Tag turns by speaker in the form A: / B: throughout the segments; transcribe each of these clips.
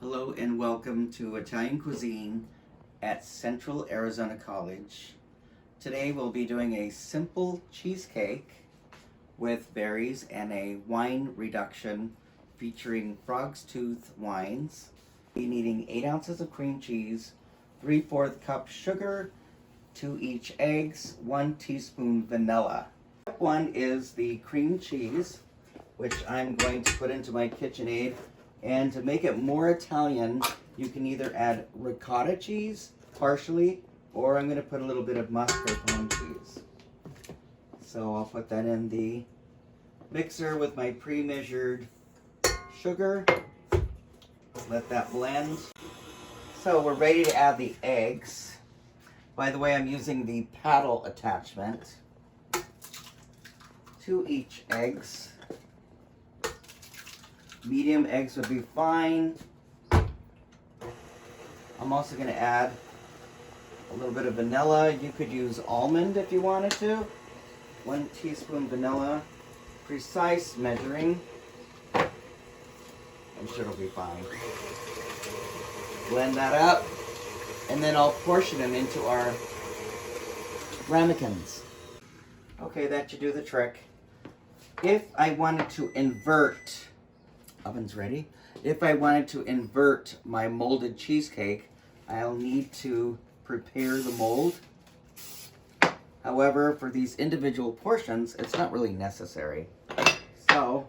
A: Hello and welcome to Italian Cuisine at Central Arizona College. Today we'll be doing a simple cheesecake with berries and a wine reduction featuring Frog's Tooth wines. We'll be needing 8 ounces of cream cheese, 3/4 cup sugar, 2 each eggs, 1 teaspoon vanilla. Step 1 is the cream cheese, which I'm going to put into my KitchenAid. And to make it more Italian, you can either add ricotta cheese partially, or I'm going to put a little bit of mascarpone cheese. So I'll put that in the mixer with my pre-measured sugar. Let that blend. So we're ready to add the eggs. By the way, I'm using the paddle attachment. 2 each eggs. Medium eggs would be fine. I'm also going to add a little bit of vanilla. You could use almond if you wanted to. 1 teaspoon vanilla. Precise measuring. I'm sure it'll be fine. Blend that up. And then I'll portion them into our ramekins. Okay, that should do the trick. If I wanted to invert... Oven's ready. If I wanted to invert my molded cheesecake, I'll need to prepare the mold. However, for these individual portions, it's not really necessary. So,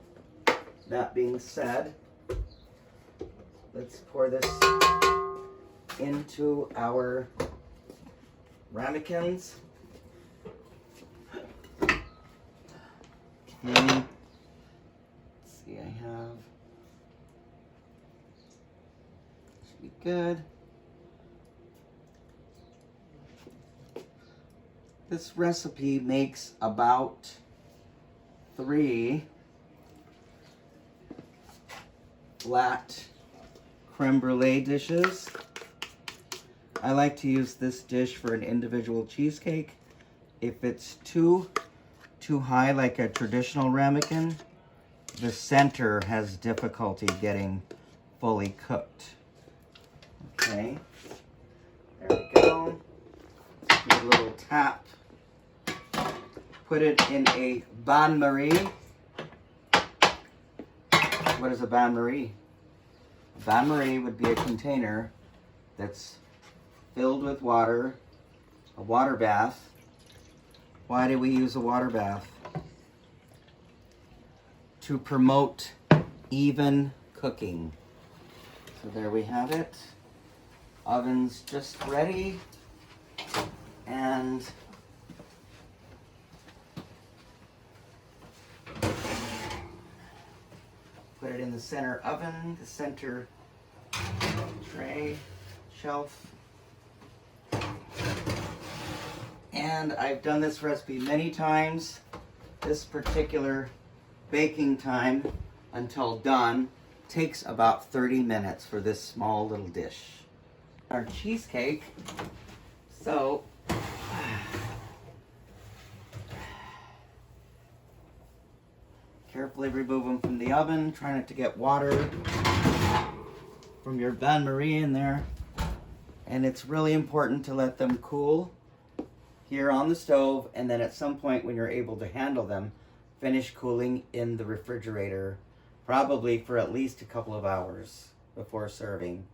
A: that being said, let's pour this into our ramekins. Okay. Let's see, I have... be good. This recipe makes about 3 flat creme brulee dishes. I like to use this dish for an individual cheesecake. If it's too high like a traditional ramekin, the center has difficulty getting fully cooked. Okay, there we go. Give a little tap. Put it in a bain-marie. What is a bain-marie? A bain-marie would be a container that's filled with water, a water bath. Why do we use a water bath? To promote even cooking. So there we have it. Oven's just ready, and put it in the center oven, the center tray, shelf. And I've done this recipe many times. This particular baking time until done takes about 30 minutes for this small little dish. Our cheesecake. So carefully remove them from the oven. Try not to get water from your bain-marie in there. And it's really important to let them cool here on the stove, and then at some point when you're able to handle them, finish cooling in the refrigerator, probably for at least a couple of hours before serving.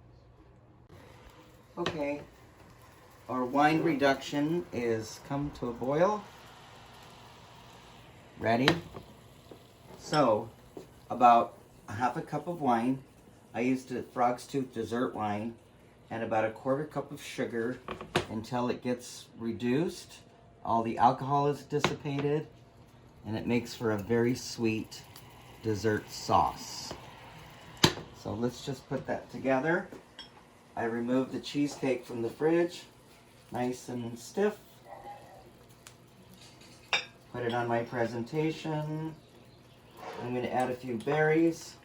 A: Okay, our wine reduction is come to a boil. Ready? So, about a 1/2 cup of wine. I used a Frog's Tooth dessert wine, and about a 1/4 cup of sugar until it gets reduced. All the alcohol is dissipated, and it makes for a very sweet dessert sauce. So let's just put that together. I removed the cheesecake from the fridge, nice and stiff. Put it on my presentation. I'm going to add a few berries.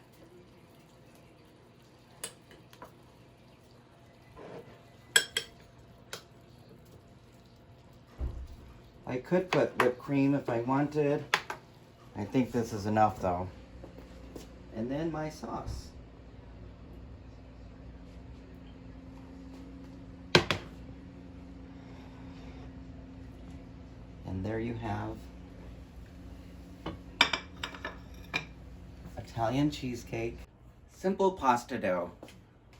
A: I could put whipped cream if I wanted. I think this is enough though. And then my sauce. there you have Italian cheesecake. Simple pasta dough.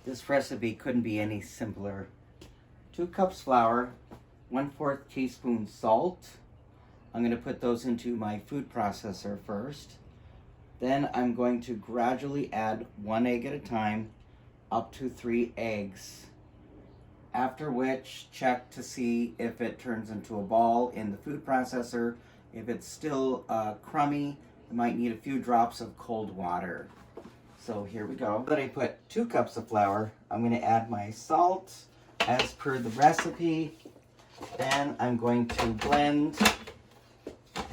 A: This recipe couldn't be any simpler. 2 cups flour, 1/4 teaspoon salt. I'm going to put those into my food processor first. Then I'm going to gradually add 1 egg at a time, up to 3 eggs. After which, check to see if it turns into a ball in the food processor. If it's still crummy, you might need a few drops of cold water. So here we go. Then I put 2 cups of flour. I'm going to add my salt as per the recipe. Then I'm going to blend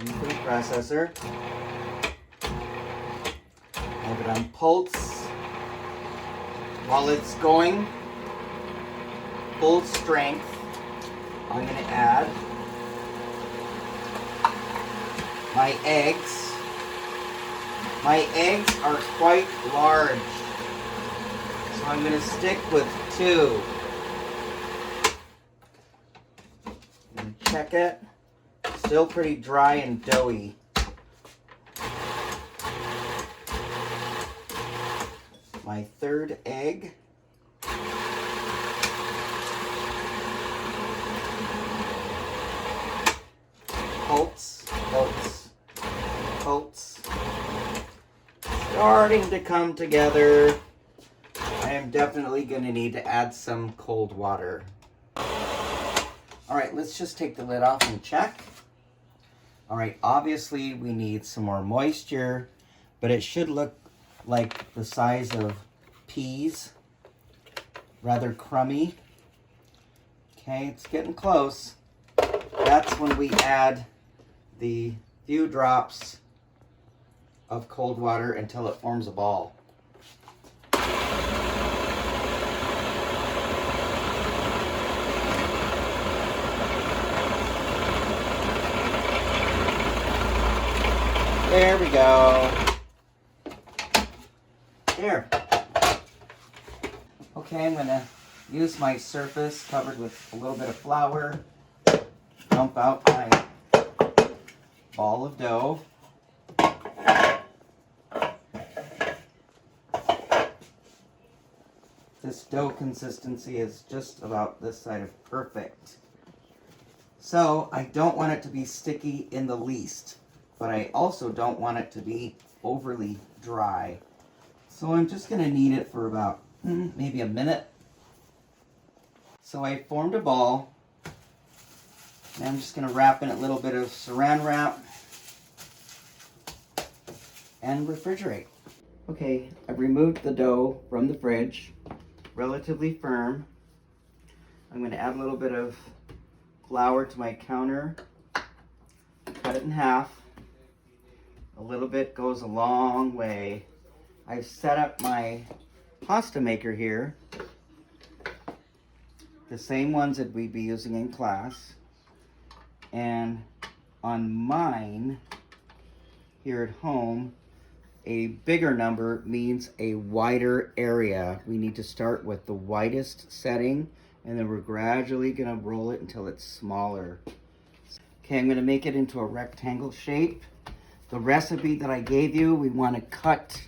A: in the food processor. Have it on pulse while it's going full strength. I'm going to add my eggs. My eggs are quite large, so I'm going to stick with 2. I'm going to check it. Still pretty dry and doughy. My 3rd egg. Pulse, pulse, pulse. Starting to come together. I am definitely going to need to add some cold water. Alright, let's just take the lid off and check. Alright, obviously we need some more moisture, but it should look like the size of peas. Rather crummy. Okay, it's getting close. That's when we add the few drops of cold water until it forms a ball. There we go. There. Okay, I'm going to use my surface covered with a little bit of flour. Dump out my ball of dough. This dough consistency is just about this side of perfect. So I don't want it to be sticky in the least, but I also don't want it to be overly dry. So I'm just going to knead it for about maybe a minute. So I formed a ball. And I'm just going to wrap in a little bit of saran wrap and refrigerate. Okay, I've removed the dough from the fridge. Relatively firm. I'm going to add a little bit of flour to my counter. Cut it in half. A little bit goes a long way. I've set up my pasta maker here. The same ones that we'd be using in class. And on mine, here at home, a bigger number means a wider area. We need to start with the widest setting, and then we're gradually going to roll it until it's smaller. Okay, I'm going to make it into a rectangle shape. The recipe that I gave you, we want to cut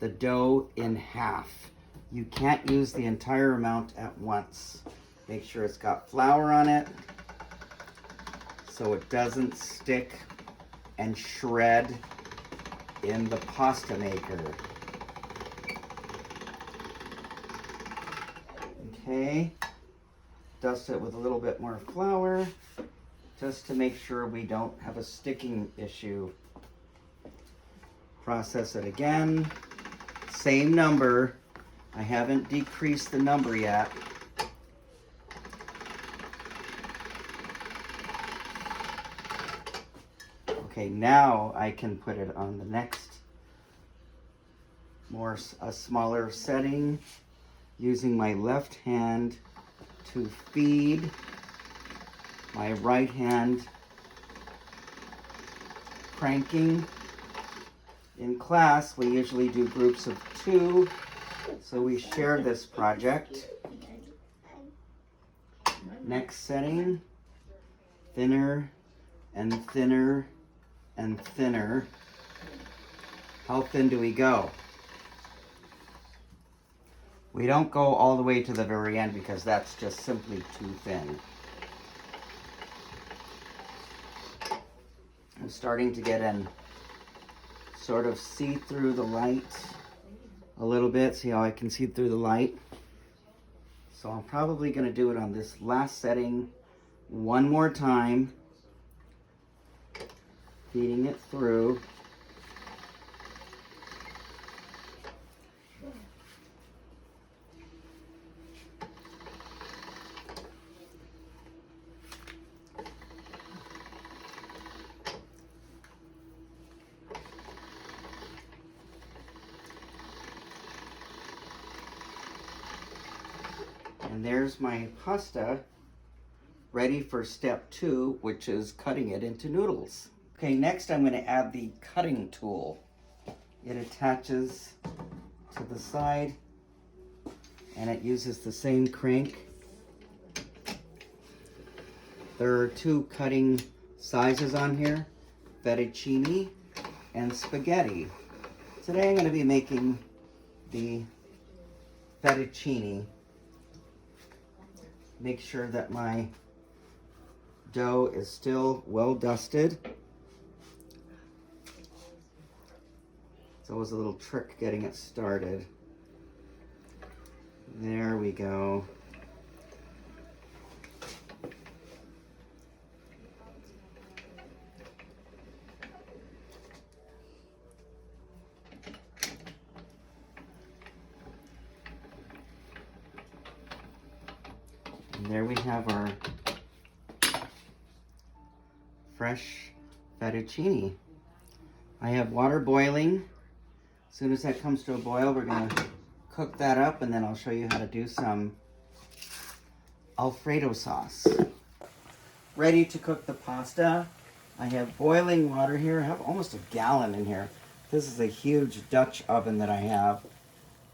A: the dough in half. You can't use the entire amount at once. Make sure it's got flour on it so it doesn't stick and shred in the pasta maker. Okay, dust it with a little bit more flour just to make sure we don't have a sticking issue. Process it again. Same number. I haven't decreased the number yet. Okay, now I can put it on the next, a smaller setting, using my left hand to feed my right hand, cranking. In class, we usually do groups of 2, so we share this project. Next setting, thinner and thinner and thinner. How thin do we go? We don't go all the way to the very end because that's just simply too thin. I'm starting to get in, sort of see through the light a little bit. See how I can see through the light? So I'm probably going to do it on this last setting one more time, feeding it through. And there's my pasta ready for step 2, which is cutting it into noodles. Okay, next I'm going to add the cutting tool. It attaches to the side and it uses the same crank. There are 2 cutting sizes on here, fettuccine and spaghetti. Today I'm going to be making the fettuccine. Make sure that my dough is still well dusted. It's always a little trick getting it started. There we go. And there we have our fresh fettuccine. I have water boiling. As soon as that comes to a boil, we're going to cook that up, and then I'll show you how to do some Alfredo sauce. Ready to cook the pasta. I have boiling water here. I have almost a gallon in here. This is a huge Dutch oven that I have.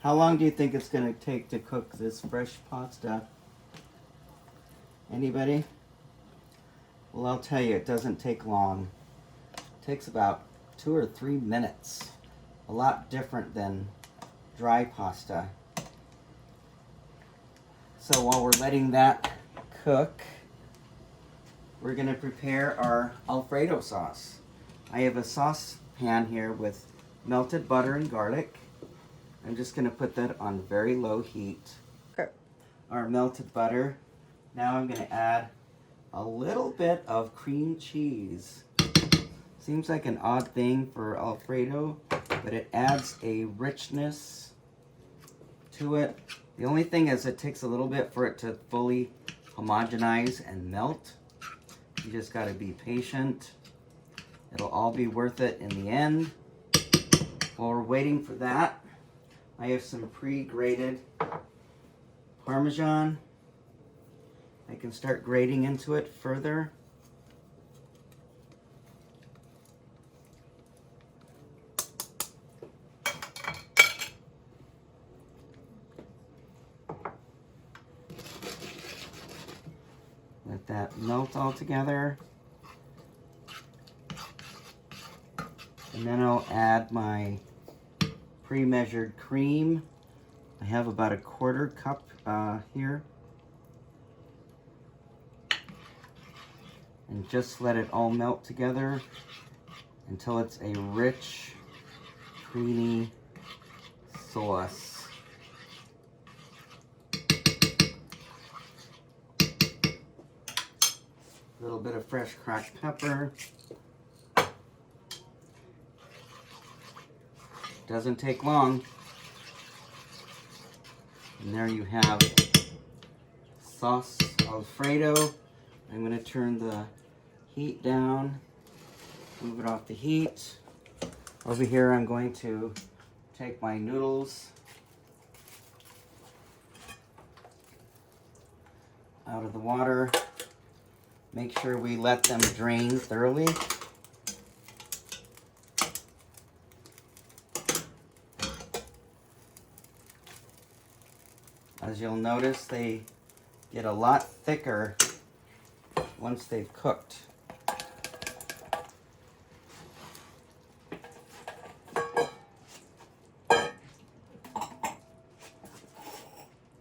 A: How long do you think it's going to take to cook this fresh pasta? Anybody? Well, I'll tell you, it doesn't take long. It takes about 2 or 3 minutes. A lot different than dry pasta. So while we're letting that cook, we're going to prepare our Alfredo sauce. I have a saucepan here with melted butter and garlic. I'm just going to put that on very low heat. Okay. Our melted butter. Now I'm going to add a little bit of cream cheese. Seems like an odd thing for Alfredo, but it adds a richness to it. The only thing is it takes a little bit for it to fully homogenize and melt. You just got to be patient. It'll all be worth it in the end. While we're waiting for that, I have some pre-grated Parmesan. I can start grating into it further. Let that melt all together. And then I'll add my pre-measured cream. I have about a 1/4 cup here. And just let it all melt together until it's a rich, creamy sauce. A little bit of fresh cracked pepper. Doesn't take long. And there you have sauce Alfredo. I'm going to turn the heat down, move it off the heat. Over here I'm going to take my noodles out of the water. Make sure we let them drain thoroughly. As you'll notice, they get a lot thicker once they've cooked.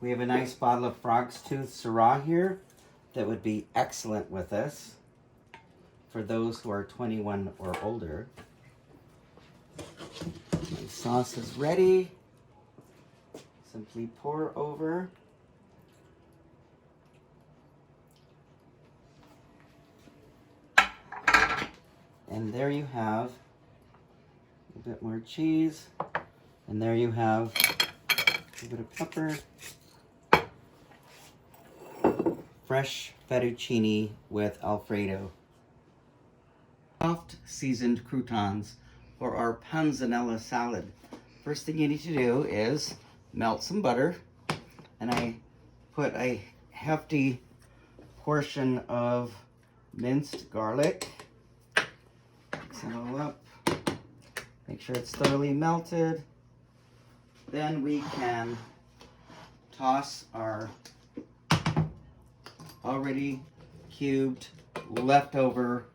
A: We have a nice bottle of Frog's Tooth Syrah here that would be excellent with this for those who are 21 or older. My sauce is ready. Simply pour over. And there you have a bit more cheese. And there you have a bit of pepper. Fresh fettuccine with Alfredo. Soft seasoned croutons for our panzanella salad. First thing you need to do is melt some butter, and I put a hefty portion of minced garlic. Mix it all up. Make sure it's thoroughly melted. Then we can toss our already cubed leftover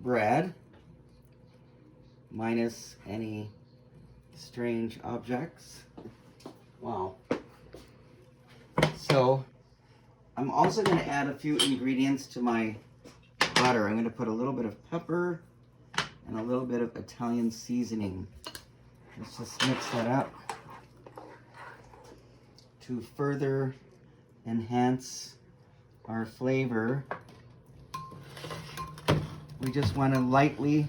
A: bread, minus any strange objects. Wow. So I'm also going to add a few ingredients to my butter. I'm going to put a little bit of pepper and a little bit of Italian seasoning. Let's just mix that up to further enhance our flavor. We just want to lightly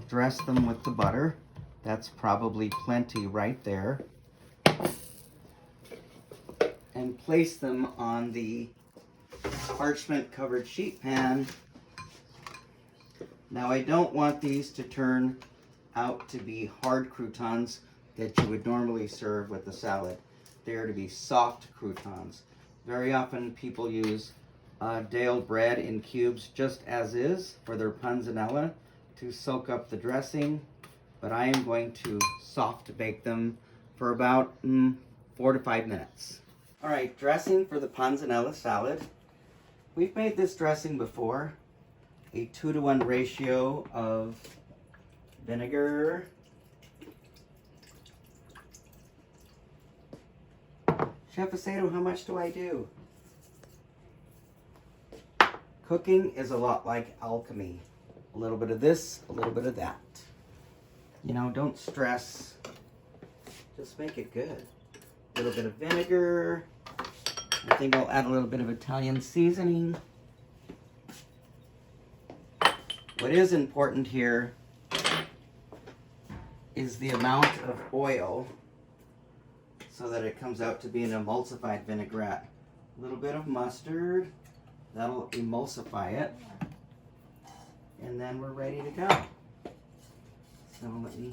A: dress them with the butter. That's probably plenty right there. And place them on the parchment covered sheet pan. Now I don't want these to turn out to be hard croutons that you would normally serve with the salad. They're to be soft croutons. Very often people use day-old bread in cubes just as is for their panzanella to soak up the dressing, but I am going to soft bake them for about 4 to 5 minutes. All right, dressing for the panzanella salad. We've made this dressing before. A 2-to-1 ratio of vinegar, Chef Acedo, how much do I do? Cooking is a lot like alchemy. A little bit of this, a little bit of that. You know, don't stress. Just make it good. A little bit of vinegar. I think I'll add a little bit of Italian seasoning. What is important here is the amount of oil so that it comes out to be an emulsified vinaigrette. A little bit of mustard. That'll emulsify it. And then we're ready to go. So let me...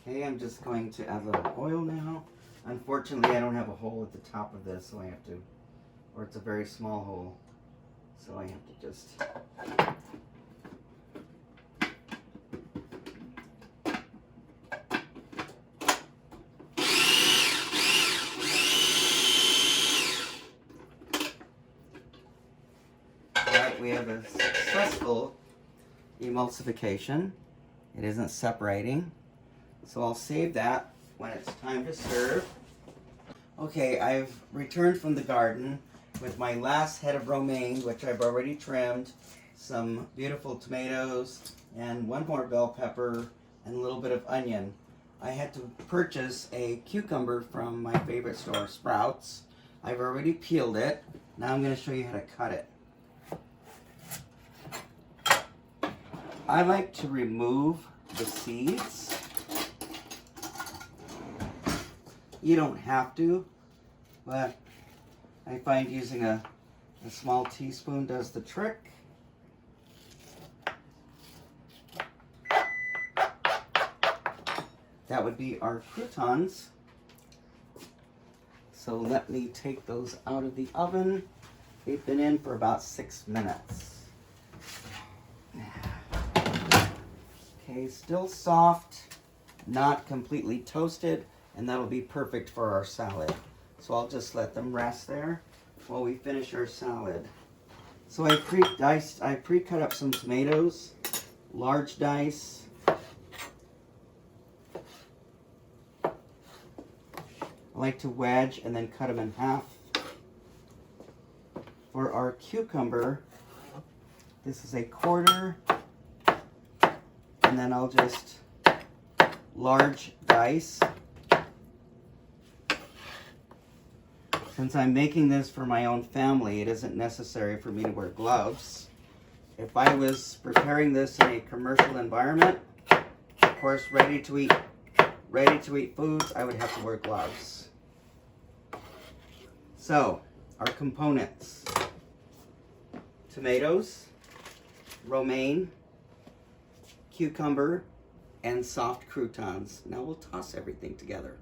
A: Okay, I'm just going to add a little oil now. Unfortunately, I don't have a hole at the top of this, so I have to, or it's a very small hole, so I have to just... We have a successful emulsification. It isn't separating. So I'll save that when it's time to serve. Okay, I've returned from the garden with my last head of romaine, which I've already trimmed, some beautiful tomatoes, and one more bell pepper, and a little bit of onion. I had to purchase a cucumber from my favorite store, Sprouts. I've already peeled it. Now I'm going to show you how to cut it. I like to remove the seeds. You don't have to, but I find using a small teaspoon does the trick. That would be our croutons. So let me take those out of the oven. They've been in for about 6 minutes. Okay, still soft, not completely toasted, and that'll be perfect for our salad. So I'll just let them rest there while we finish our salad. So I pre-cut up some tomatoes, large dice. I like to wedge and then cut them in half. For our cucumber, this is a quarter, and then I'll just large dice. Since I'm making this for my own family, it isn't necessary for me to wear gloves. If I was preparing this in a commercial environment, of course, ready to eat foods, I would have to wear gloves. So, our components: tomatoes, romaine, cucumber, and soft croutons. Now we'll toss everything together.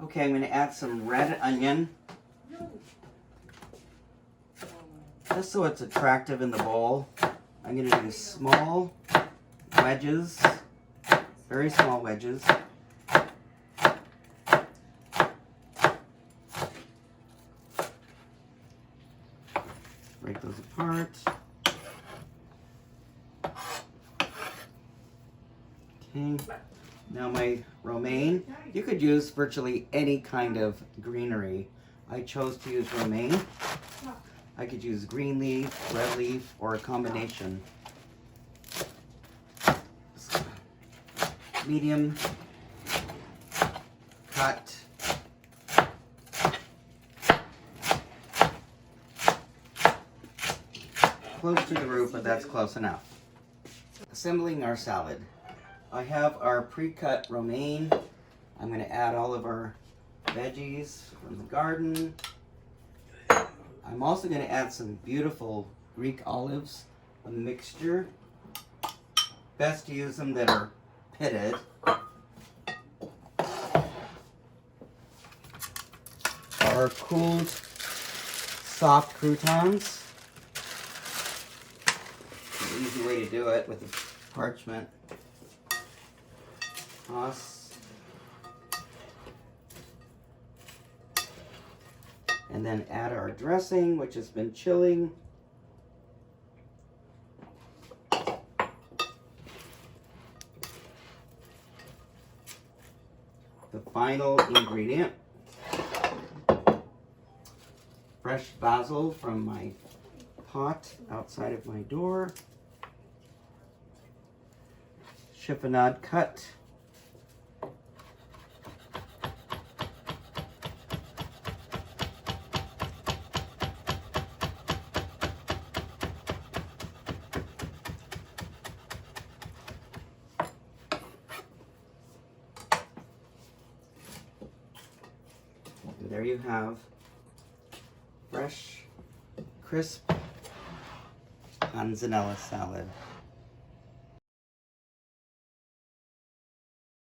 A: Okay, I'm going to add some red onion, just so it's attractive in the bowl. I'm going to do small wedges, very small wedges. Break those apart. Okay, now my romaine. You could use virtually any kind of greenery. I chose to use romaine. I could use green leaf, red leaf, or a combination. Medium cut. Close to the root, but that's close enough. Assembling our salad. I have our pre-cut romaine. I'm going to add all of our veggies from the garden. I'm also going to add some beautiful Greek olives, a mixture. Best to use them that are pitted. Our cooled soft croutons. An easy way to do it with a parchment. Toss. And then add our dressing, which has been chilling. The final ingredient, fresh basil from my pot outside of my door. Chiffonade cut. And there you have fresh, crisp panzanella salad.